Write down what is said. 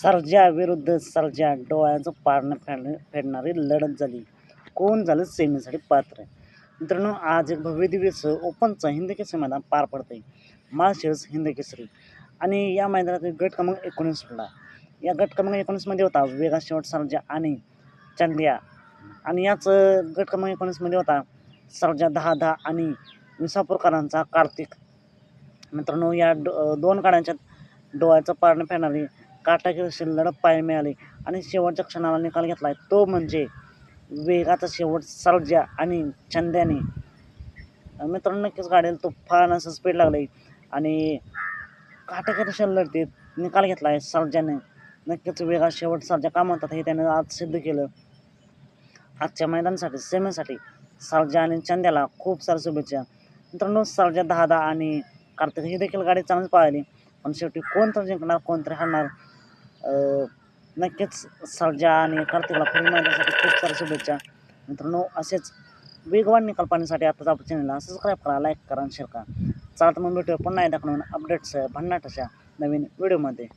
सर्जा विरुद्ध सर्जा डोळ्याचं पारणं फेडणारी लढत झाली. कोण झालं सेमीसाठी पात्र? मित्रांनो, आज एक भव्यदिव्य ओपनचं हिंद केसरी मैदान पार पडतंय. माळशिरस हिंद केसरी आणि या मैदानात गट क्रमांक 19 पडला. या गट क्रमांक 19 मध्ये होता वेगा शेवट सर्जा आणि चंद्या, आणि याच गट क्रमांक 19 मध्ये होता सर्जा 10-10 आणि विसापूरकरांचा कार्तिक. मित्रांनो, या दोन गाड्यांच्या डोळ्याचं पारणं फेडणारी काटाकीर अशी लढत पाहायला मिळाली आणि शेवटच्या क्षणाला निकाल घेतलाय तो म्हणजे वेगाचा शेवट सर्जा आणि चंद्याने. मित्रांनो, नक्कीच गाडीला तुफान असं स्पीड लागले आणि काटाकीर अशा लढतीत निकाल घेतलाय सर्जाने. नक्कीच वेगा शेवट सर्जा का म्हणतात हे त्याने आज सिद्ध केलं. आजच्या मैदानासाठी सेमीसाठी सर्जा आणि चंद्याला खूप साऱ्या शुभेच्छा. मित्रांनो, सर्जा 10-10 आणि कार्तिक ही देखील गाडी चांगलीच पाहिली, पण शेवटी कोणतरी जिंकणार कोणतरी हारणार. नक्कीच सर्जा आणि कार्तिकला पुढील मैदानासाठी खूप साऱ्या शुभेच्छा. मित्रांनो, असेच वेगवान निकाल पाहण्यासाठी आताच आपल्या चॅनलला सबस्क्राईब करा, लाईक करा आणि शेअर करा. चला तर मग भेटूया पुन्हा एकदा नवीन अपडेट्स भन्नाट अशा नवीन व्हिडिओमध्ये.